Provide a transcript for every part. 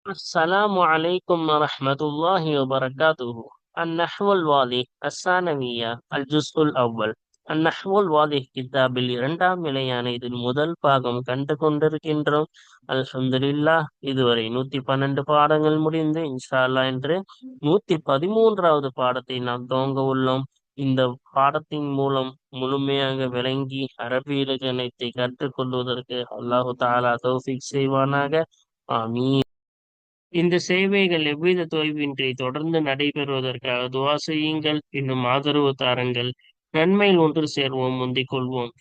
السلام عليكم ورحمة الله وبركاته. النحو الواضح الثانوية الجزء الأول. النحو الواضح கிதாபில் இரண்டாம் நிலையான இதில் முதல் பாகம் கண்டு கொண்டிருக்கின்றோம். அல்ஹம்துலில்லாஹ், இதுவரை 112 பாடங்கள் முடிந்து இன்ஷா அல்லாஹ் இன்று 113வது பாடத்தை நாம் துவங்க உள்ளோம். இந்த பாடத்தின் மூலம் முழுமையாக விளங்கி அரபி இலக்கணத்தை கற்றுக்கொள்வதற்கு அல்லாஹு தாலா தௌஃபீக் செய்வானாக. ஆமீன். இந்த சேவைகள் எவ்வித தொய்வின்றி தொடர்ந்து நடைபெறுவதற்காக துஆ செய்யுங்கள். இன்னும் ஆதரவு தாருங்கள். நன்மையில் ஒன்று சேர்வோம், முந்திக் கொள்வோம்.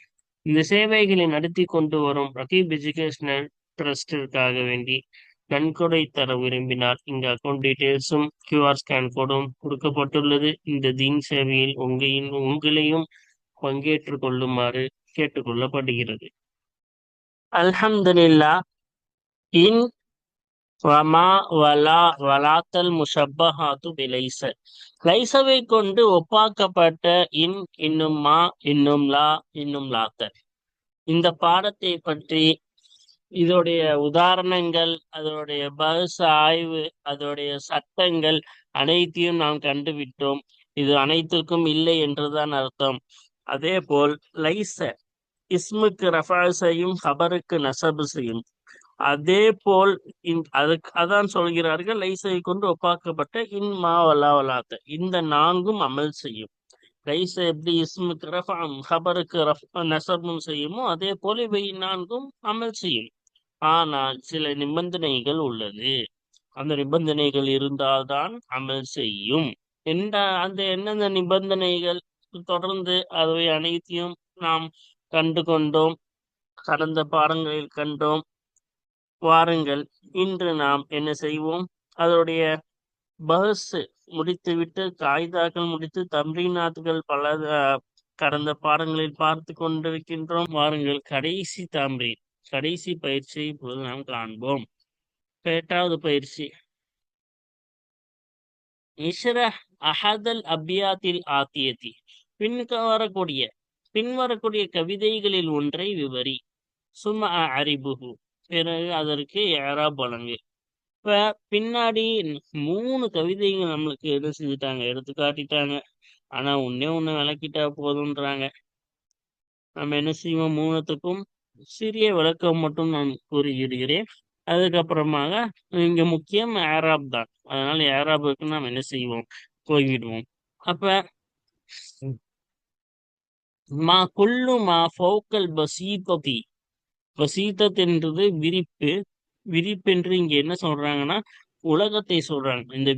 இந்த சேவைகளை நடத்தி கொண்டு வரும் ரகீப் எஜுகேஷனல் ட்ரஸ்டிற்காக வேண்டி நன்கொடை தர விரும்பினால் இங்கு அக்கௌண்ட் டீட்டெயில்ஸும் QR ஸ்கேன் கோடும் கொடுக்கப்பட்டுள்ளது. இந்த தீன் சேவையில் உங்களையும் பங்கேற்றுக் கொள்ளுமாறு கேட்டுக்கொள்ளப்படுகிறது. அல்ஹம்துலில்லாஹ். இன் வமா வலா வலாத்தல் முஷப்பஹாத்து பிலைஸ. லைஸவை கொண்டு ஒப்பாக்கப்பட்ட இன், இன்னும் மா, இன்னும் லா, இன்னும் லாத்த. இந்த பாடத்தை பற்றி இதோடைய உதாரணங்கள், அதோடைய பஹ்ஸ் ஆய்வு, அதோடைய சட்டங்கள் அனைத்தையும் நாம் கண்டுவிட்டோம். இது அனைத்திற்கும் இல்லை என்றுதான் அர்த்தம். அதே போல் லைஸ இஸ்முக்கு ரஃபா செய்யும், ஹபருக்கு நசபு செய்யும். அதே போல் அதுக்கு அதான் சொல்கிறார்கள், லைஸை கொண்டு ஒப்பாக்கப்பட்ட இன் மா வலா வலாத்த. இந்த நான்கும் அமல் செய்யும். லைஸ எப்படி இஸ்முக்கு ரஃபாம் ஹபருக்கு நசபும் செய்யுமோ அதே போல இவை நான்கும் அமல் செய்யும். ஆனால் சில நிபந்தனைகள் உள்ளது. அந்த நிபந்தனைகள் இருந்தால்தான் அமல் செய்யும். அந்த என்னென்ன நிபந்தனைகள், தொடர்ந்து அவை அனைத்தையும் நாம் கண்டு கொண்டோம், கடந்த பாடங்களில் கண்டோம். வாருங்கள், இன்று நாம் என்ன செய்வோம், அதோடைய பஹஸ் முடித்துவிட்டு காய்தாக்கள் முடித்து தம்ரீனாத்துகள் பல கடந்த பாடங்களில் பார்த்து கொண்டிருக்கின்றோம். வாருங்கள், கடைசி பயிற்சியை இப்பொழுது நாம் காண்போம். 8வது பயிற்சி. இஷ்ரஹ் அஹதல் அபியாத்தில் ஆத்தியதி. பின்வரக்கூடிய கவிதைகளில் ஒன்றை விவரி. சும அரிபுகு. பிறகு அதற்கு ஏராப் வழங்கு. இப்ப பின்னாடி 3 கவிதைகள் நம்மளுக்கு என்ன செஞ்சுட்டாங்க, எடுத்து காட்டிட்டாங்க. ஆனா ஒண்ணு விளக்கிட்டா போதுன்றாங்க. நம்ம என்ன செய்வோம், 3த்துக்கும் சிறிய விளக்கம் மட்டும் நான் கூறியிருக்கிறேன். அதுக்கப்புறமாக இங்க முக்கியம் ஏராப் தான். அதனால ஏராபுக்கு நாம் என்ன செய்வோம், போய்விடுவோம். அப்ப மா குல்லு மா ஃபௌக்கல் பசீததி. பசீதத் என்றது விரிப்பு. விரிப்பு என்று இங்க என்ன சொல்றாங்கன்னா உலகத்தை சொல்றாங்க. இந்த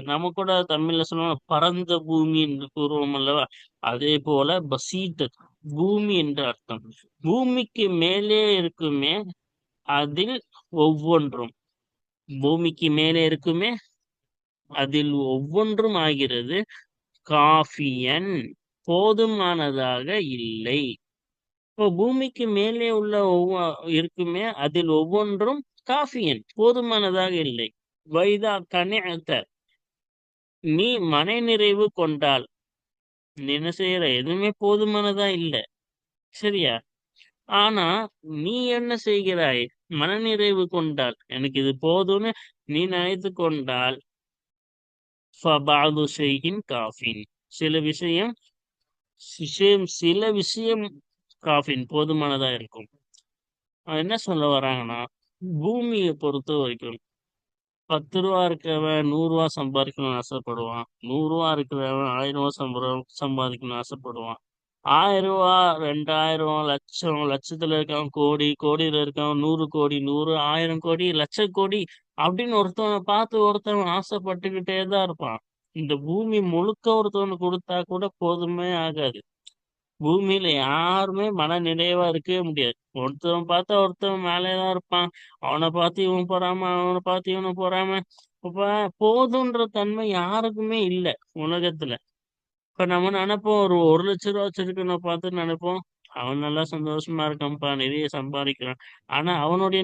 நம்ம கூட தமிழ்ல சொல்லுவாங்க பரந்த பூமி என்று கூறுவோம் அல்லவா. அதே போல பசீதத் பூமி என்று அர்த்தம். பூமிக்கு மேலே இருக்குமே அதில் ஒவ்வொன்றும், பூமிக்கு மேலே இருக்குமே அதில் ஒவ்வொன்றும் ஆகிறது காஃபியன், போதுமானதாக இல்லை. இப்போ பூமிக்கு மேலே உள்ள இருக்குமே அதில் ஒவ்வொன்றும் காஃபியன், போதுமானதாக இல்லை. வைதா கனிஅத்த, நீ மன நிறைவு கொண்டால், நீ என்ன செய்யற, எதுவுமே போதுமானதா இல்லை, சரியா? ஆனா நீ என்ன செய்கிறாய், மனநிறைவு கொண்டால், எனக்கு இது போதும்னு நீ நினைத்து கொண்டால், ஃபபாது ஷைஇன் காஃபின், சில விஷயம் காஃபின், போதுமானதா இருக்கும். என்ன சொல்ல வராங்கன்னா, பூமியை பொறுத்த வரைக்கும் 10 ரூபா இருக்கிறவன் 100 ரூபா சம்பாதிக்கணும்னு ஆசைப்படுவான். 100 ரூபா இருக்கிறவன் 1000 ரூபா சம்பாதிக்கணும்னு ஆசைப்படுவான். 1000 ரூபா, 2000, லட்சம், லட்சத்துல இருக்கான் கோடி, கோடியில இருக்கான் 100 கோடி, 100, 1000 கோடி, லட்ச கோடி அப்படின்னு ஒருத்தவனை பார்த்து ஒருத்தவன் ஆசைப்பட்டுக்கிட்டே தான் இருப்பான். இந்த பூமி முழுக்க ஒருத்தவனுக்கு கொடுத்தா கூட போதுமே ஆகாது. பூமியில யாருமே மன நிறைவா இருக்கவே முடியாது. ஒருத்தவன் பார்த்தா ஒருத்தவன் மேலேதான் இருப்பான். அவனை பார்த்து இவன் பொறாம, அவனை பார்த்து இவனை பொறாம. இப்ப போதுன்ற தன்மை யாருக்குமே இல்லை உலகத்துல. இப்ப நம்ம நினைப்போம், ஒரு லட்ச ரூபா வச்சிருக்கவனை பார்த்து நினைப்போம், அவன் நல்லா சந்தோஷமா இருக்கான்ப்பா, நிறைய சம்பாதிக்கிறான். ஆனா அவனுடைய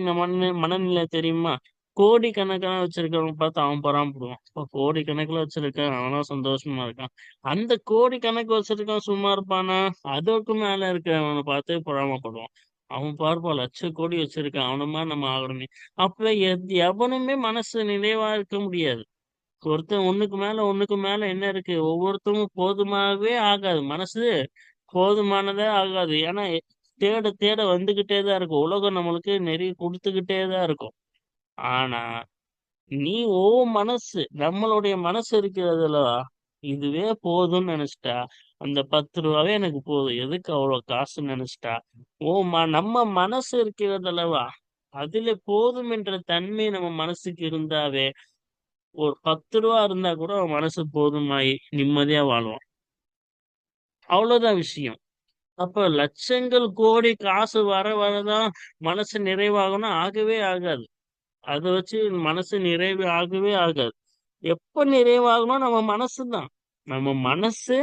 மனநிலை தெரியுமா? கோடி கணக்கான வச்சிருக்கவங்க பார்த்து அவன் பொறாமப்படுவான். இப்போ கோடி கணக்குல வச்சிருக்கான், அவனும் சந்தோஷமா இருக்கான். அந்த கோடி கணக்கு வச்சிருக்கான் சும்மா இருப்பானா? அதற்கு மேல இருக்கிறவனை பார்த்து பொறாமப்படுவான். அவன் பார்ப்பா லட்ச கோடி வச்சிருக்கான். அவன நம்ம ஆகணுமே. அப்ப எவனுமே மனசு நிறைவா இருக்க முடியாது. ஒருத்தன் ஒண்ணுக்கு மேல ஒண்ணுக்கு மேல என்ன இருக்கு? ஒவ்வொருத்தரும் போதுமாகவே ஆகாது. மனசு போதுமானதே ஆகாது. ஏன்னா தேட தேட வந்துகிட்டே தான் இருக்கும். உலகம் நம்மளுக்கு நிறைய கொடுத்துக்கிட்டே தான் இருக்கும். ஆனா நீ மனசு நம்மளுடைய மனசு இருக்கிறதுல இதுவே போதும்னு நினைச்சிட்டா, அந்த 10 ரூபாவே எனக்கு போதும், எதுக்கு அவ்வளவு காசுன்னு நினைச்சிட்டா, நம்ம மனசு இருக்கிறதல்லவா, அதுல போதும் என்ற தன்மை நம்ம மனசுக்கு இருந்தாவே, ஒரு 10 ரூபா இருந்தா கூட அவன் மனசு போதுமாயி நிம்மதியா வாழுவான். அவ்வளவுதான் விஷயம். அப்ப லட்சங்கள் கோடி காசு வர வரதான் மனசு நிறைவாகணும், ஆகவே ஆகாது. அதை வச்சு மனசு நிறைவு ஆகவே ஆகாது. எப்ப நிறைவாகணும்? நம்ம மனசுதான். நம்ம மனசு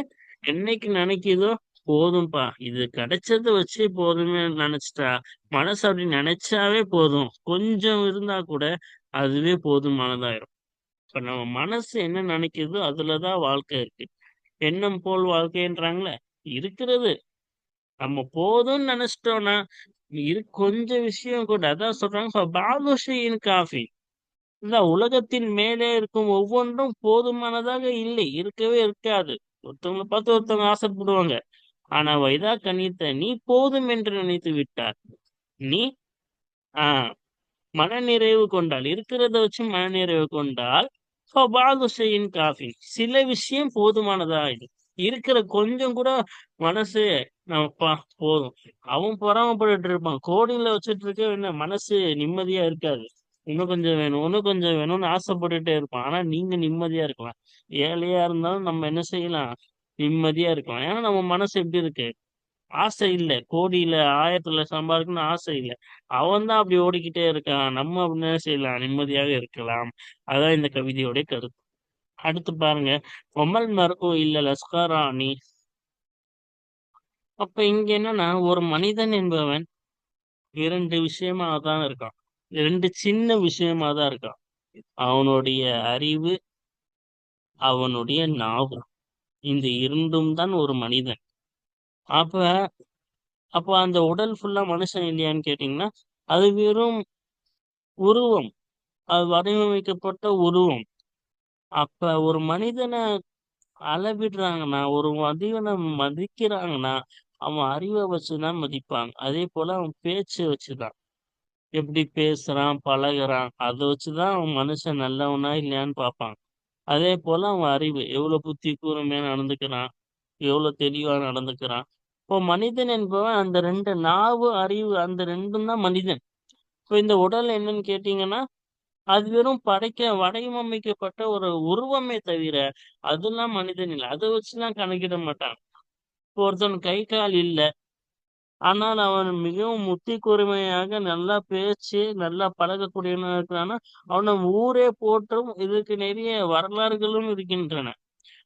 என்னைக்கு நினைக்குதோ போதும்பா, இது கிடைச்சத வச்சு போதும்னு நினைச்சிட்டா, மனசு அப்படி நினைச்சாவே போதும், கொஞ்சம் இருந்தா கூட அதுவே போதுமானதாயிரும். இப்ப நம்ம மனசு என்ன நினைக்குதோ அதுலதான் வாழ்க்கை இருக்கு. எண்ணம் போல் வாழ்க்கைன்றாங்களே, இருக்கிறது நம்ம போதும்னு நினைச்சிட்டோம்னா கொஞ்சம் விஷயம் கூட அதான் சொல்றாங்க, பாதுஷையின் காஃபி. இந்த உலகத்தின் மேலே இருக்கும் ஒவ்வொன்றும் போதுமானதாக இல்லை, இருக்கவே இருக்காது. ஒருத்தவங்களை பார்த்து ஒருத்தவங்க ஆசைப்படுவாங்க. ஆனா வைதா கணித்த நீ போதும் என்று நினைத்து விட்டார். நீ ஆஹ் மனநிறைவு கொண்டால், இருக்கிறத வச்சு மனநிறைவு கொண்டால், பாதுஷையின் காஃபி, சில விஷயம் போதுமானதா இது. இருக்கிற கொஞ்சம் கூட மனசு நம்மப்பா போதும். அவன் பொறாமப்பட்டு இருப்பான், கோடியில வச்சுட்டு இருக்க, என்ன மனசு நிம்மதியா இருக்காது. இன்னும் கொஞ்சம் வேணும், இன்னும் கொஞ்சம் வேணும்னு ஆசைப்பட்டுட்டே இருப்பான். ஆனா நீங்க நிம்மதியா இருக்கலாம். ஏழையா இருந்தாலும் நம்ம என்ன செய்யலாம்? நிம்மதியா இருக்கலாம். ஏன்னா நம்ம மனசு எப்படி இருக்கு? ஆசை இல்ல. கோடியில ஆயிரத்துல சம்பாதிக்கணும்னு ஆசை இல்ல. அவன் தான் அப்படி ஓடிக்கிட்டே இருக்கான். நம்ம அப்படி என்ன செய்யலாம்? நிம்மதியாக இருக்கலாம். அதான் இந்த கவிதையோட கருத்து. அடுத்து பாருங்க, ஒமல் மர்உ இல்ல லஸ்கரானி. அப்ப இங்க என்னன்னா, ஒரு மனிதன் என்பவன் இரண்டு விஷயமா தான் இருக்கான். இரண்டு சின்ன விஷயமா தான் இருக்கான். அவனுடைய அறிவு, அவனுடைய நாவு. இந்த இரண்டும் தான் ஒரு மனிதன். அப்ப அப்ப அந்த உடல் ஃபுல்லா மனுஷன் இல்லையான்னு கேட்டீங்கன்னா, அது வெறும் உருவம். அது வடிவமைக்கப்பட்ட உருவம். அப்ப ஒரு மனிதனை அளவிடுறாங்கன்னா, ஒரு மனிதனை மதிக்கிறாங்கன்னா, அவன் அறிவை வச்சுதான் மதிப்பாங்க. அதே போல அவன் பேச்சு வச்சுதான். எப்படி பேசுறான், பழகுறான், அதை வச்சுதான் அவன் மனுஷன் நல்லவனா இல்லையான்னு பார்ப்பாங்க. அதே போல அவன் அறிவு எவ்வளவு புத்தி கூர்மையா நடந்துக்கிறான், எவ்வளவு தெளிவா நடந்துக்கிறான். இப்போ மனிதன் என்பவன் அந்த ரெண்டு, நாவு அறிவு, அந்த ரெண்டும் தான் மனிதன். இப்போ இந்த உடல் என்னன்னு கேட்டீங்கன்னா, அது வெறும் வடிவமைக்கப்பட்ட ஒரு உருவமே தவிர அதெல்லாம் மனிதன் இல்லை. அதை வச்சுலாம் கணக்கிட மாட்டான். இப்போ ஒருத்தன் கை கால் இல்ல, ஆனால் அவன் மிகவும் முத்தி கூர்மையாக நல்லா பேச்சு நல்லா பழகக்கூடியவனா இருக்கிறான்னா, அவனை ஊரே போற்றும். இதுக்கு நிறைய வரலாறுகளும் இருக்கின்றன.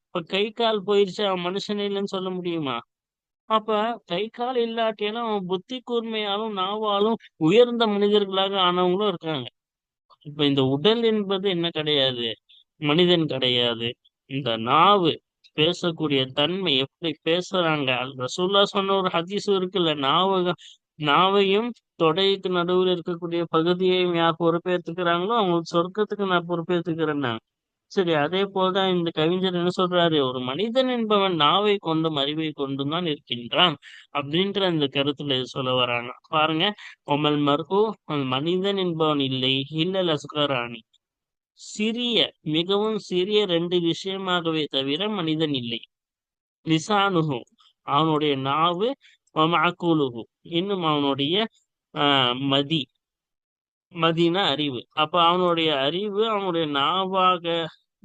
இப்ப கை கால் போயிடுச்சு, அவன் மனுஷனே இல்லைன்னு சொல்ல முடியுமா? அப்ப கை கால் இல்லாட்டியாலும் அவன் புத்தி கூர்மையாலும் நாவாலும் உயர்ந்த மனிதர்களாக ஆனவங்களும் இருக்காங்க. இப்ப இந்த உடல் என்பது என்ன கிடையாது? மனிதன் கிடையாது. இந்த நாவு, பேசக்கூடிய தன்மை, எப்படி பேசுறாங்க. ரசூல்லா சொன்ன ஒரு ஹதீஸ் இருக்குல்ல, நாவையும் தொடைக்கு நடுவில் இருக்கக்கூடிய பகுதியையும் யார் பொறுப்பேற்றுக்கிறாங்களோ அவங்களுக்கு சொர்க்கத்துக்கு நான் பொறுப்பேற்றுக்கிறேன்னா. சரி, அதே போலதான் இந்த கவிஞர் என்ன சொல்றாரு, ஒரு மனிதன் என்பவன் நாவை கொண்டும் அறிவை கொண்டும் தான் இருக்கின்றான் அப்படின்ற அந்த கருத்துல இது சொல்ல வராங்க. பாருங்க, ஒமல் மர்ஹூ, மனிதன் என்பவன் இல்லை, இல்லல் அஸ்கரானி, சிறிய, மிகவும் சிறிய ரெண்டு விஷயமாகவே தவிர மனிதன் இல்லை. லிசானுஹு, அவனுடைய நாவு, வமாக்குலுஹு, இன்னும் அவனுடைய மதி. மதினா அறிவு. அப்ப அவனுடைய அறிவு, அவனுடைய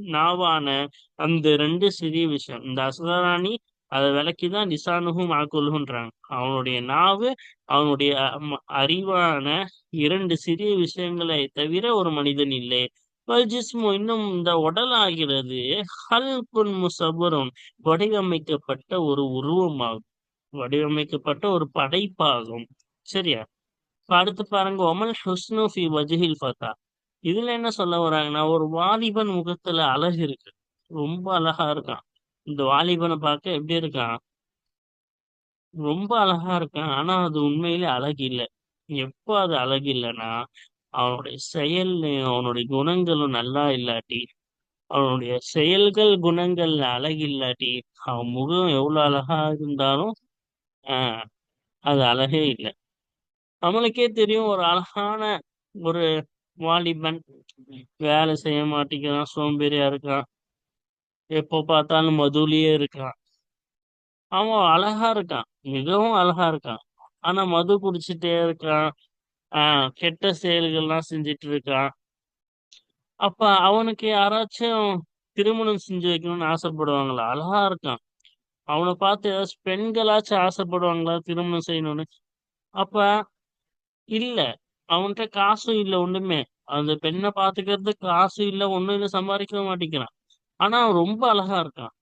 நாவான அந்த ரெண்டு சிறிய விஷயம். இந்த அசுதராணி அதை விளக்கிதான் லிசானுகும் ஆக்குலுன்றாங்க. அவனுடைய நாவு, அவனுடைய அறிவான இரண்டு சிறிய விஷயங்களை தவிர ஒரு மனிதன் இல்லை. ஜிஸ்மு, இன்னும் இந்த உடல் ஆகிறது ஹல்குன் முசபுரும், வடிவமைக்கப்பட்ட ஒரு உருவமாகும், வடிவமைக்கப்பட்ட ஒரு படைப்பாகும். சரியா? இப்ப அடுத்து பாருங்க, ஒமல் ஹுஸ்னு ஃபி வஜ்ஹில் ஃபதா. இதுல என்ன சொல்ல வராங்கன்னா, ஒரு வாலிபன் முகத்துல அழகு இருக்கு, ரொம்ப அழகா இருக்கான். இந்த வாலிபனை பார்க்க எப்படி இருக்கான்? ரொம்ப அழகா இருக்கான். ஆனா அது உண்மையிலே அழகு இல்ல. எப்ப அது அழகு இல்லன்னா, அவனுடைய செயல்லயும், அவனுடைய குணங்களும் நல்லா இல்லாட்டி, அவனுடைய செயல்கள், குணங்கள்ல அழகு இல்லாட்டி, அவன் முகம் எவ்வளவு அழகா இருந்தாலும், ஆ அது அழகே இல்ல. நம்மளுக்கே தெரியும் ஒரு அழகான ஒரு வாலிபன் வேலை செய்ய மாட்டேங்கிறான், சோம்பேறியா இருக்கான். எப்போ பார்த்தாலும் மதுலயே இருக்கான். அவன் அழகா இருக்கான். மிகவும் அழகா இருக்கான். ஆனா மது குடிச்சிட்டே இருக்கான். கெட்ட செயல்கள்லாம் செஞ்சுட்டு இருக்கான். அப்ப அவனுக்கு யாராச்சும் திருமணம் செஞ்சு வைக்கணும்னு ஆசைப்படுவாங்களா? அழகா இருக்கான். அவன பார்த்து ஏதாச்சும் பெண்களாச்சும் ஆசைப்படுவாங்களா திருமணம் செய்யணும்னு? அப்ப இல்ல. அவன்ட்ட காசும் இல்ல ஒண்ணுமே. அந்த பெண்ண பாத்துக்கிறதுக்கு காசும் இல்ல, ஒண்ணும் இல்ல, சம்பாதிக்கவும் மாட்டேங்கிறான். ஆனா அவன் ரொம்ப அழகா இருக்கான்.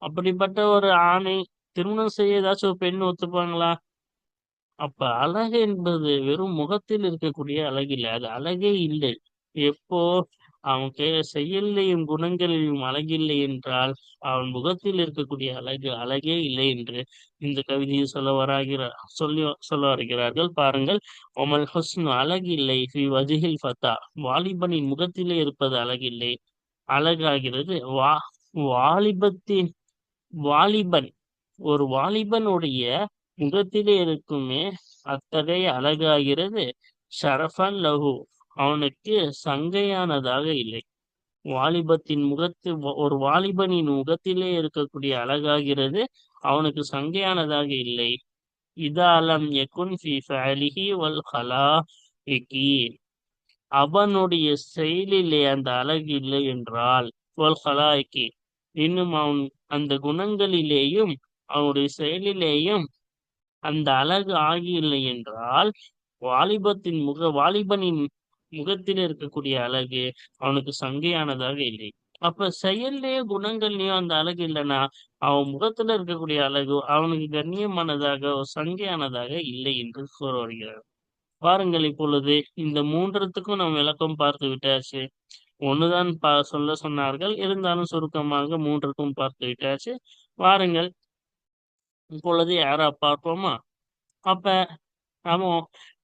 அப்படிப்பட்ட ஒரு ஆணை திருமணம் செய்ய ஏதாச்சும் ஒரு பெண் ஒத்துப்பாங்களா? அப்ப அழகு என்பது வெறும் முகத்தில் இருக்கக்கூடிய அழகில்ல. அது அழகே இல்லை. எப்போ அவன் செயல்லையும், குணங்களிலும் அழகில்லை என்றால், அவன் முகத்தில் இருக்கக்கூடிய அழகு அழகே இல்லை என்று இந்த கவிதையில் சொல்ல வருகிறார்கள். பாருங்கள். ஒமல் ஹுஸ்னு அழகில்லை ஃபி வஜிஹில் ஃபத்தா. வாலிபனின் முகத்திலே இருப்பது அழகில்லை. அழகாகிறது வாலிபத்தின் வாலிபன் ஒரு வாலிபனுடைய முகத்திலே இருக்குமே அத்தகைய அழகாகிறது ஷரஃபன் லஹு, அவனுக்கு சங்கையானதாக இல்லை. ஒரு வாலிபனின் முகத்திலே இருக்கக்கூடிய அழகாகிறது அவனுக்கு சங்கையானதாக இல்லை. இதாலம் யகுன் ஃபி ஃபஅலிஹி வல் ஹலாஇகி, அவனுடைய செயலிலே அந்த அழகு இல்லை என்றால், வல் ஹலாயிக்கி, இன்னும் அவன் அந்த குணங்களிலேயும் அவனுடைய செயலிலேயும் அந்த அழகு ஆகியில்லை என்றால், வாலிபனின் முகத்தில் இருக்கக்கூடிய அழகு அவனுக்கு சங்கையானதாக இல்லை. அப்ப செயல்லயோ குணங்கள்லயும் அந்த அழகு இல்லைன்னா, அவன் முகத்துல இருக்கக்கூடிய அழகு அவனுக்கு கண்ணியமானதாக சங்கையானதாக இல்லை என்று கூற வருகிறார். பாருங்கள், இப்பொழுது இந்த மூன்றத்துக்கும் நாம் விளக்கம் பார்த்து விட்டாச்சு. ஒண்ணுதான் சொல்ல சொன்னார்கள், இருந்தாலும் சுருக்கமாக மூன்றுக்கும் பார்த்து விட்டாச்சு. வாருங்கள், இப்பொழுது யாரா பார்ப்போமா? அப்ப நாம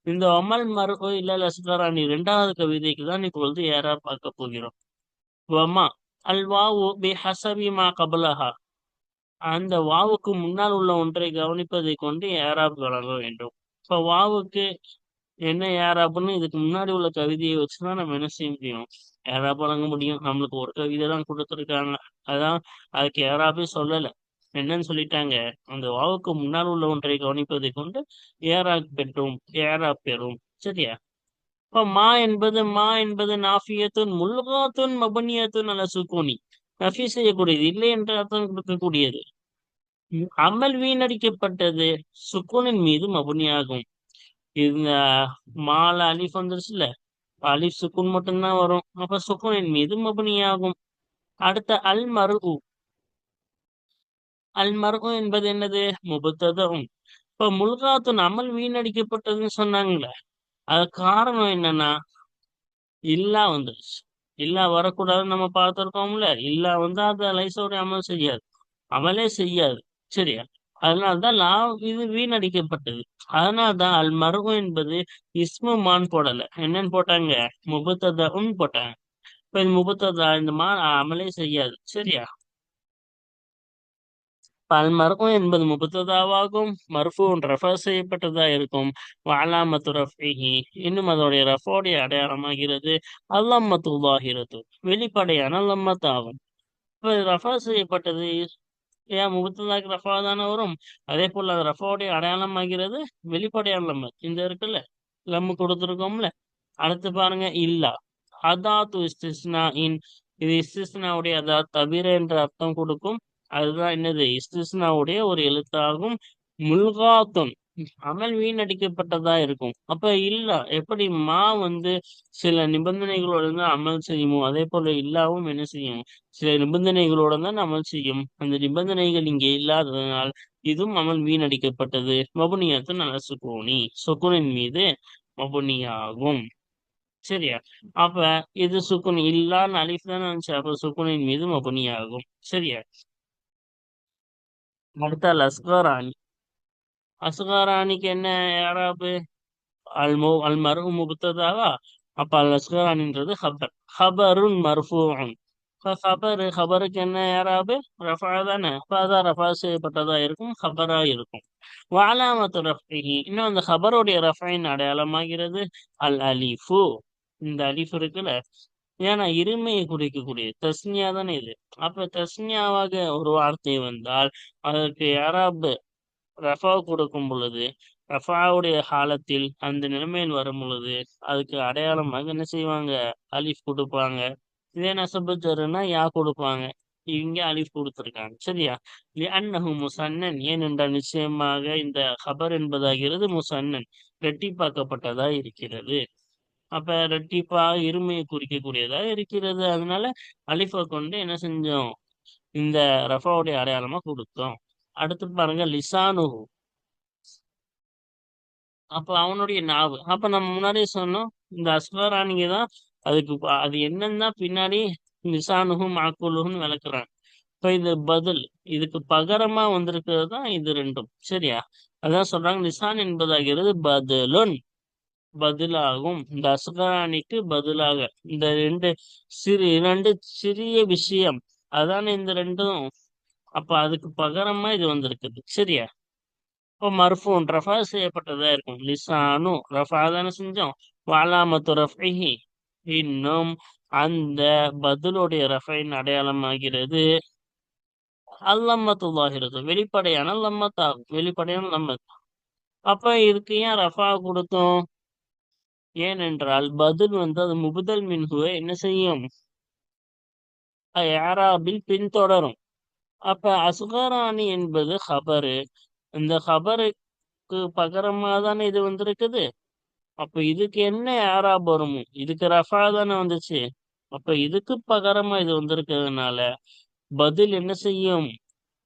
இந்த அமல் மருகு இல்ல லஸ்கரானி 2வது கவிதைக்கு தான் இப்பொழுது யாரா பார்க்க போகிறோம். வமா அல் வாவு பி ஹசபி மா கபலஹா, அந்த வாவுக்கு முன்னால் உள்ள ஒன்றை கவனிப்பதை கொண்டு ஏராப் வழங்க வேண்டும். இப்ப வாவுக்கு என்ன ஏராப்னு இதுக்கு முன்னாடி உள்ள கவிதையை வச்சுதான் நம்ம என்ன செய்ய முடியும்? ஏராப் வழங்க முடியும். நம்மளுக்கு ஒரு கவிதை தான் கொடுத்துருக்காங்க. அதான் அதுக்கு ஏராப்பே சொல்லல. என்னன்னு சொல்லிட்டாங்க? அந்த வாவுக்கு முன்னால் உள்ள ஒன்றை கவனிப்பதை கொண்டு ஏராப் பெறும். சரியா? இப்ப மா என்பது நாஃபியத்துன் முல்காத்துன் மபனியத்துன் அல சுக்கூனி, நஃபி செய்யக்கூடியது, இல்லை என்ற அர்த்தம் கொடுக்கக்கூடியது. அமல் வீணடிக்கப்பட்டது சுக்கூனின் மீது மபனியாகும். இந்த மால அலிஃப் வந்துருச்சுல, அலிஃப் சுக்குன் மட்டும்தான் வரும். அப்ப சுக்குனின் மீது மபனியாகும். அடுத்த அல் மர்உ என்பது என்னது? முபத்ததும். இப்ப முல்காத்துன் அமல் வீணடிக்கப்பட்டதுன்னு சொன்னாங்களே, அது காரணம் என்னன்னா இல்லா வந்துருச்சு. இல்லா வரக்கூடாதுன்னு நம்ம பார்த்திருக்கோம்ல. இல்லா வந்து அது லைசோடைய அமல் செய்யாது, அமலே செய்யாது. சரியா? அதனால்தான் இது வீணடிக்கப்பட்டது. அதனால்தான் அல் மர்ஹு என்பது இஸ்மு மான் போடல. என்னன்னு போட்டாங்க? முபத்ததஉன் போட்டாங்க. இப்ப இது முபத்ததா, இந்த மான் அமலே செய்யாது. சரியா? அல் மர்ஹு என்பது முபத்ததாவாகும். மர்ஃபூன் ரஃபா செய்யப்பட்டதா இருக்கும். வஅலாமத்து ரஃபிஹி, இன்னும் அதோடைய ரஃபோடைய அடையாளமாகிறது அல்லம்மத்து லாஹிரத்து, வெளிப்படையான லம்மத் ஆகும். இப்ப ரஃபா செய்யப்பட்டது ஏன் முபத்ததாக்கு ரஃபா தானே வரும். அதே போல அது ரஃபாவுடைய அடையாளம் ஆகிறது வெளிப்படையான லம்மு. இந்த இருக்குல்ல, லம்மு கொடுத்துருக்கோம்ல. அடுத்து பாருங்க, இல்லா அதாத்து இஸ்திஸ்னா இன், இது இஸ்திஸ்னாவுடைய அதாத் தவிர என்ற அர்த்தம் கொடுக்கும். அதுதான் என்னது? இஸ்திஸ்னாவுடைய ஒரு எழுத்தாகும். முல்காத்துன் அமல் வீணடிக்கப்பட்டதா இருக்கும். அப்ப இல்ல எப்படி வந்து சில நிபந்தனைகளோட தான் அமல் செய்யுமோ, அதே போல இல்லாவும் என்ன செய்யும்? சில நிபந்தனைகளோட தான் அமல் செய்யும். அந்த நிபந்தனைகள் இங்கே இல்லாததனால் இதுவும் அமல் வீணடிக்கப்பட்டது. மபுனியத்து நல்ல சுக்கூனி, சுக்குனின் மீது மபுனியாகும். சரியா? அப்ப இது சுக்குன் இல்லான்னு அலிஃப் தானே வந்துச்சு. அப்ப சுக்குனின் மீது மபுனியாகும். சரியா? அடுத்த லஸ்கரானி. அஸ்கரானிக்கு என்ன யாராபு? அல் மர்ஹு முப்ததாவா? அப்ப அல் அஸ்கரானின்றது ஹபர். ஹபருன் மர்ஃபூஉன். ஹபருக்கு என்ன யாராபு? ரஃபா தானே. அப்ப அதான் ரஃபா செய்யப்பட்டதா இருக்கும், ஹபரா இருக்கும். வஅலாமத்து ரஃபிஹி, இன்னும் அந்த ஹபருடைய ரஃபின் அடையாளமாகிறது அல் அலிஃபு. இந்த அலிஃப் இருக்குல்ல, ஏன்னா இருமையை குறிக்கக்கூடிய தஸ்னியா தானே இது. அப்ப தஸ்னியாவாக ஒரு வார்த்தை வந்தால் அதற்கு யாராபு ரஃபா கொடுக்கும் பொழுது, ரஃபாவுடைய காலத்தில் அந்த நிலைமையில் வரும் பொழுது அதுக்கு அடையாளமாக என்ன செய்வாங்க? அலிஃப் கொடுப்பாங்க. இதே நசபு ஜருன்னா யா கொடுப்பாங்க. இங்க அலிஃப் கொடுத்திருக்காங்க. சரியா? லிஅன்னஹு முசன்னன், ஏனென்றால் நிச்சயமாக இந்த ஹபர் என்பதாகிறது முசன்னன், இரட்டிப்பாக்கப்பட்டதா இருக்கிறது. அப்ப இரட்டிப்பாக இருமையை குறிக்கக்கூடியதா இருக்கிறது. அதனால அலிஃபை கொண்டு என்ன செஞ்சோம்? இந்த ரஃபாவுடைய அடையாளமா கொடுத்தோம். அடுத்து பாருங்க லிசானுஹு. அப்ப அவனுடைய நாவு. அப்ப நம்ம முன்னாடியே சொன்னோம், இந்த அஸ்வராணிங்க தான் அதுக்கு அது என்னன்னு தான் பின்னாடி லிசானுகும் மாக்குலுகும் விளக்குறாங்க. இப்ப இது பதில், இதுக்கு பகரமா வந்திருக்கிறது தான் இது ரெண்டும். சரியா? அதான் சொல்றாங்க லிசான் என்பதாகிறது பதிலுன், பதிலாகும். இந்த அஸ்கரானிக்கு பதிலாக இந்த இரண்டு சிறிய விஷயம், அதான இந்த ரெண்டும். அப்ப அதுக்கு பகரமா இது வந்திருக்குது. சரியா? இப்போ மர்ஃபூன் ரஃபா செய்யப்பட்டதா இருக்கும். லிசானு ரஃபா தானே செஞ்சோம். வஅலாமத்து ரஃபிஹி, இன்னும் அந்த பதிலுடைய ரஃபின் அடையாளமாகிறது அல்லம்மத்து லாஹிரத்து, வெளிப்படையான லம்மத் ஆகும். வெளிப்படையான லம்மத். அப்ப இதுக்கு ஏன் ரஃபா கொடுத்தோம்? ஏனென்றால் பதில் அது முபுதல் மின்ஹுவை என்ன செய்யும்? யாராபில் பின்தொடரும். அப்ப அஸ்கரானி என்பது ஹபரு. இந்த ஹபருக்கு பகரமா தானே இது வந்திருக்குது. அப்ப இதுக்கு என்ன யாராப் வரும்? இதுக்கு ரஃபா தானே வந்துச்சு. அப்ப இதுக்கு பகரமா இது வந்திருக்கிறதுனால பதில் என்ன செய்யும்?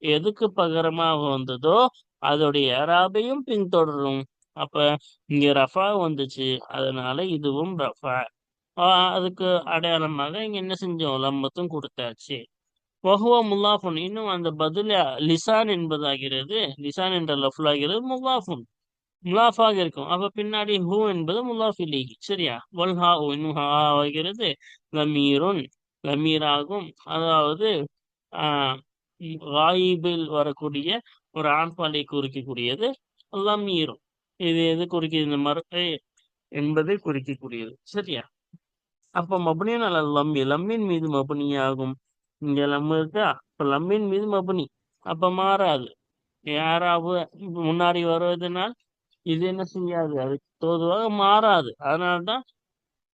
எதுக்கு பகரமாக வந்ததோ அதோடைய யாராபையும் பின்தொடரும். அப்ப இங்க ரஃபா வந்துச்சு, அதனால இதுவும் ரஃபா. அதுக்கு அடையாளமாக இங்க என்ன செஞ்சோம்? லம்மத்தும் கொடுத்தாச்சு. வஹுவ முல்லாஃபுன், இன்னும் அந்த பதில் லிசான் என்பதாகிறது, லிசான் என்ற லஃப்லாகிறது முல்லாஃபுன், முலாஃபாக இருக்கும். அப்ப பின்னாடி ஹூ என்பது முலாஃப் இலைஹி. சரியா? வல் ஹா இன்னும் ஹா ஆகிறது லமீருன், லமீராகும். அதாவது ஆஹ் காயிபில் வரக்கூடிய ஒரு ஆண்பாலை குறிக்கக்கூடியது லமீரும். இது எது குறிக்குது? இந்த மறுப்பை என்பதை குறிக்கக்கூடியது. சரியா? அப்ப மபனியன் அல்ல லம்மி, லம்மின் மீது மபனியாகும். இங்க லம்மு இருக்கா, இப்ப லம்மின் மீது மபனி, அப்ப மாறாது. யாராவது முன்னாடி வருவதனால் இது என்ன செய்யாது? அது தோதுவாக மாறாது. அதனால்தான்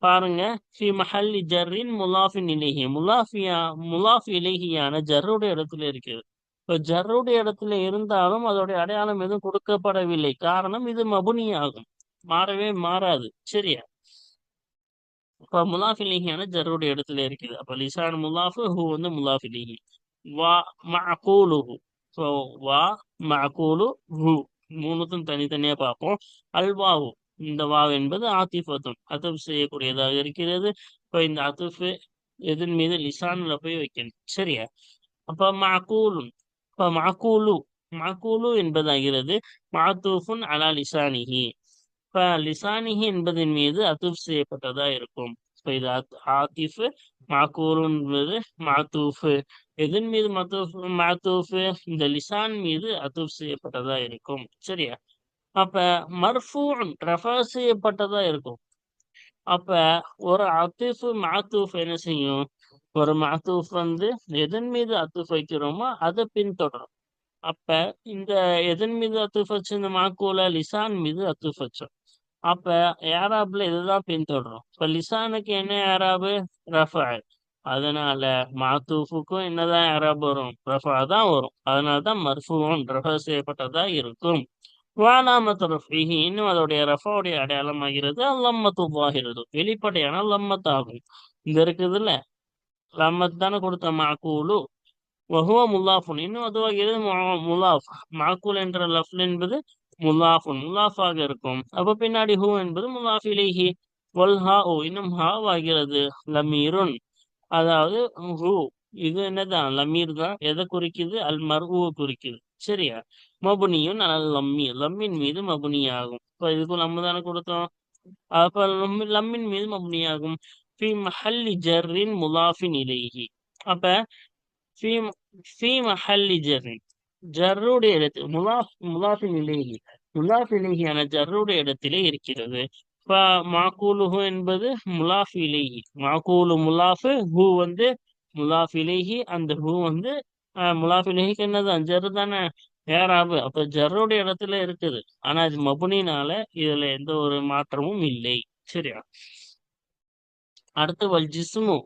பாருங்க, ஃபி மஹல்லி ஜர்ரின் முலாஃபின் இலைஹி, முலாஃப் இலைஹியான ஜர்ருடைய இடத்துல இருக்குது. இப்ப ஜர்ருடைய இடத்துல இருந்தாலும் அதோடைய அடையாளம் எதுவும் கொடுக்கப்படவில்லை. காரணம் இது மபுனியாகும், மாறவே மாறாது. சரியா? இப்ப முலாஃப் இலைஹியான ஜர்ருடைய இடத்துல இருக்குது. அப்ப லிசான் முலாஃபு, ஹூ முலாஃப் இலைஹி. வா மஅகூலுஹு. ஸோ வா மஅகூலு ஹூ மூணுத்தும் தனித்தனியா பார்ப்போம். அல்வாவு, இந்த வாவ் என்பது ஆத்திஃபத்துன், அத்துஃப் செய்யக்கூடியதாக இருக்கிறது. இப்போ இந்த அத்துஃப் எதன் மீது? லிசான்ல போய் வைக்கணும். சரியா? அப்ப மஅகூலுன், இப்ப மஅகூலு, மஅகூலு என்பதாகிறது மஅதூஃபுன் அலா லிசானிஹி. இப்ப லிசானிஹி என்பதன் மீது அத்துஃப் செய்யப்பட்டதா இருக்கும். இப்ப இது ஆத்திஃப், மஅகூலுன் என்பது மஅதூஃப். எதன் மீது மஅதூஃப்? இந்த லிசான் மீது அத்துஃப் செய்யப்பட்டதா இருக்கும். சரியா? அப்ப மர்ஃபூன் ரஃபா செய்யப்பட்டதா இருக்கும். அப்ப ஒரு அத்தீஃப் மஅதூஃப் என்ன செய்யும்? ஒரு மஅதூஃப் எதன் மீது அத்துஃப் வைக்கிறோமோ அதை பின்தொடரும். அப்ப இந்த எதன் மீது அத்துஃப் வச்சு? இந்த மாக்கூல லிசான் மீது அத்துஃப் வச்சோம். அப்ப ஏராப்ல இதுதான் பின்தொடரும். இப்ப லிசானுக்கு என்ன ஏராபு? ரஃபா. அதனால மாத்தூஃபுக்கும் என்னதான் ஏராப் வரும்? ரஃபா தான் வரும். அதனாலதான் மர்ஃபூன் ரஃபா செய்யப்பட்டதா இருக்கும். வாலாமத்து ரஃபிஹி, இன்னும் அதோடைய ரஃபாவுடைய அடையாளமாகிறது லம்மத்து லாஹிரது, வெளிப்படையான லம்மத் ஆகும். இங்க இருக்குதுல்ல, லம்மத் தானே கொடுத்த மாக்கூலு. வஹுவ முல்லாஃபுன், இன்னும் அதுவாகிறது முலாஃப். மாக்கூல் என்ற லஃப்ல் என்பது முலாஃபுன், முலாஃபாக இருக்கும். அப்ப பின்னாடி ஹூ என்பது முலாஃப் இலைஹி. வல் ஹா இன்னும் ஹா ஆகிறது லமீருன், அதாவது ஹூ இது என்னதான்? லமீர் தான். எதை குறிக்குது? அல் மர்ஹூவை குறிக்குது. சரியா? மபுனியும் லம்மி, லம்மின் மீது மபுனி ஆகும். இப்ப இதுக்கு நம்ம தானே கொடுத்தோம். அப்ப லம்மின் மீது மபுனி ஆகும். ஃபி மஹல்லி ஜர்ரின் முலாஃபின் இலைஹி. அப்ப ஃபி ஃபி மஹல்லி ஜர்ரின், ஜர்ருடைய இடத்தில், முலாஃபின் இலைஹி, முலாஃப் இலைஹியான ஜர்ருடைய இடத்திலே இருக்கிறது. இப்ப மாக்கூலுஹு என்பது முலாஃப் இலைஹி, மாக்கூலு முலாஃபு, ஹூ வந்து முலாஃப் இலைஹி, அந்த ஹூ வந்து முலாஃப் இலைஹிக்கு என்னதான் ஜர்ரு தானே, ஏராபு. அப்ப ஜர்ருடைய இடத்துல இருக்குது. ஆனா இது மபுனினால இதுல எந்த ஒரு மாற்றமும் இல்லை. சரியா? அடுத்து வல் ஜிஸ்மு,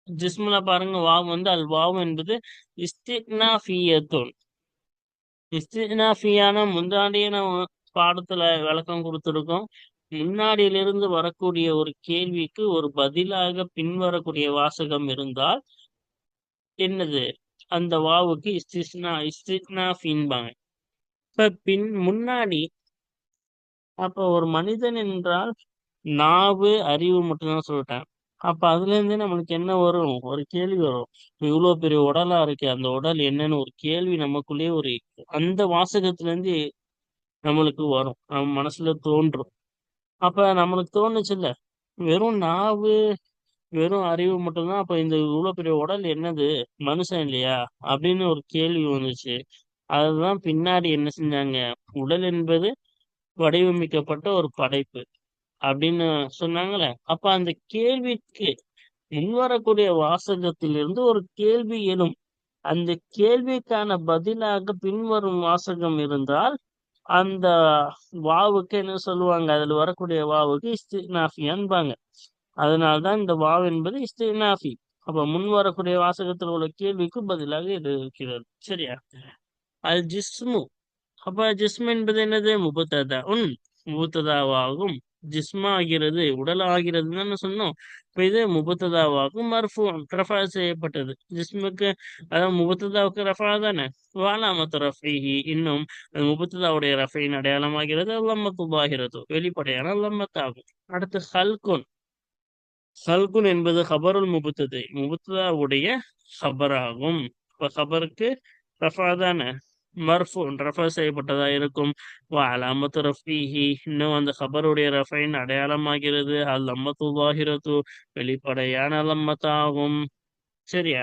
ஜிஸ்முல பாருங்க வாவ் வந்து அல் வாவ் என்பது இஸ்திக்னாஃபியத்துன். இஸ்திக்னாஃபியான முன்னாடியே நம்ம பாடத்துல விளக்கம் கொடுத்துருக்கோம். முன்னாடியிலிருந்து வரக்கூடிய ஒரு கேள்விக்கு ஒரு பதிலாக பின்வரக்கூடிய வாசகம் இருந்தால் என்னது, அந்த வாவுக்கு இஸ்திக்னாஃபின்பாங்க. இப்ப முன்னாடி, அப்ப ஒரு மனிதன் என்றால் நாவு அறிவு மட்டும்தான் சொல்லிட்டேன். அப்ப அதுல இருந்து நம்மளுக்கு என்ன வரும், ஒரு கேள்வி வரும். இவ்வளவு பெரிய உடலா இருக்கு, அந்த உடல் என்னன்னு ஒரு கேள்வி நமக்குள்ளேயே ஒரு, அந்த வாசகத்துல இருந்து நம்மளுக்கு வரும், நம்ம மனசுல தோன்றும். அப்ப நம்மளுக்கு தோணுச்சு இல்ல, வெறும் நாவு வெறும் அறிவு மட்டும்தான், அப்ப இந்த இவ்வளவு பெரிய உடல் என்னது, மனுஷன் இல்லையா அப்படின்னு ஒரு கேள்வி வந்துச்சு. அதுதான் பின்னாடி என்ன செஞ்சாங்க, உடல் என்பது வடிவமைக்கப்பட்ட ஒரு படைப்பு அப்படின்னு சொன்னாங்களே. அப்ப அந்த கேள்விக்கு முன்வரக்கூடிய வாசகத்திலிருந்து ஒரு கேள்வி எழும். அந்த கேள்விக்கான பதிலாக பின்வரும் வாசகம் இருந்தால் அந்த வாவுக்கு என்ன சொல்லுவாங்க, அதுல வரக்கூடிய வாவுக்கு இஸ்தினாஃபியான்பாங்க. அதனால்தான் இந்த வாவ் என்பது இஸ்தினாஃபி. அப்ப முன் வரக்கூடிய வாசகத்தில் உள்ள கேள்விக்கு பதிலாக இது இருக்கிறது. சரியா? அல் ஜிஸ்மு, அப்ப ஜிஸ்ம் என்பது என்னது, முபத்ததாவாகும். ஜிஸ்மா ஆகிறது, உடல் ஆகிறது தானே சொன்னோம். இப்ப இது முபத்ததாவாகும், மர்ஃபூ ரஃபா செய்யப்பட்டது ஜிஸ்முக்கு. அதாவது முபத்ததாவுக்கு ரஃபா தானே. வாலாமத்து ரஃபீஹி, இன்னும் முபத்ததாவுடைய ரஃபையின் அடையாளமாகிறது லம்மத்து பாஹிரத்து, வெளிப்படையான லம்மத்தாகும். அடுத்து ஹல்குன், ஹல்குன் என்பது ஹபருல் முபத்தது, முபத்ததாவுடைய ஹபராகும். இப்ப ஹபருக்கு ரஃபா தானே, மர்ஃபூ ரஃபா செய்யப்பட்டதா இருக்கும். அலாமத்து ரஃபீஹி, இன்னும் அந்த ஹபருடைய ரஃபைன் அடையாளமாகிறது அல் லம்மத்து லாஹிரத்து, வெளிப்படையான லம்மத்தாகும். சரியா?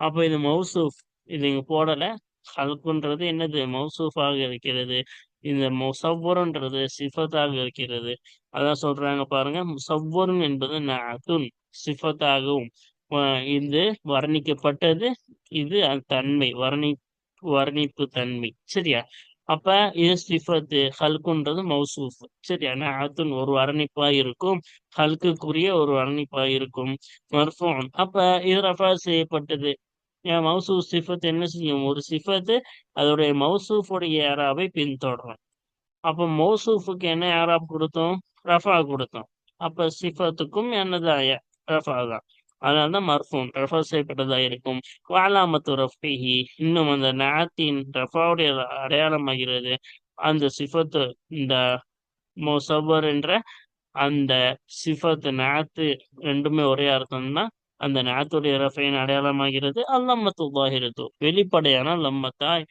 அப்ப இது மௌசூஃப், இது இங்க போடல. ஹல்குன்றது என்னது, மௌசூஃபாக இருக்கிறது. இந்த முசவ்வருன்றது சிஃபத்தாக இருக்கிறது. அதான் சொல்றாங்க பாருங்க, முசவ்வருன் என்பது நஅத்துன், சிஃபத்தாகவும் இது வர்ணிக்கப்பட்டது, இது தன்மை, வர்ணிப்பு தன்மை. சரியா? அப்ப இது சிஃபத்து, ஹல்குன்றது மௌசூஃப். சரியா? நஅத்துன் ஒரு வர்ணிப்பா இருக்கும், ஹல்குக்குரிய ஒரு வர்ணிப்பா இருக்கும். மர்ஃபூன், அப்ப இது ரஃபா செய்யப்பட்டது. மௌசூஃப் சிஃபத் என்ன செய்யும், ஒரு சிஃபத்து அதோடைய மௌசூஃபுடைய ஏராவை பின்தொடரும். அப்ப மௌசூஃபுக்கு என்ன ஏராப் கொடுத்தோம், ரஃபா கொடுத்தோம். அப்ப சிஃபத்துக்கும் என்னதான் ரஃபா தான். அதனால்தான் மர்ஃபூன் ரஃபா செய்யப்பட்டதா இருக்கும். வாலாமத்து ரஃபிஹி, இன்னும் அந்த நாத்தின் ரஃபாவுடைய அடையாளமாகிறது அந்த சிஃபத்து, இந்த முசவ்வர் என்ற அந்த சிஃபத் நாத்து ரெண்டுமே ஒரே அர்த்தம் தான். அந்த நாத்துடைய ரஃபையின் அடையாளமாகிறது அல்லம்மத்து லாஹிரத்து, வெளிப்படையான லம்மத்தாய்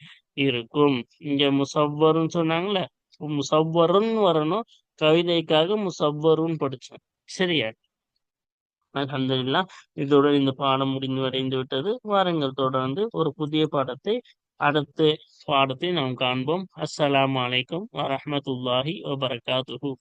இருக்கும். இங்க முசவ்வருன்னு சொன்னாங்களே, முசவ்வருன்னு வரணும், கவிதைக்காக முசவ்வருன்னு படிச்சோம். சரியா? அல்ஹம்துலில்லாஹ், இதுடன் இந்த பாடம் முடிவடைந்து விட்டது. வாருங்கள் தொடர்ந்து ஒரு புதிய பாடத்தை, அடுத்த பாடத்தை நாம் காண்போம். அஸ்ஸலாமு அலைக்கும் வரஹ்மத்துல்லாஹி வபரகாத்துஹு.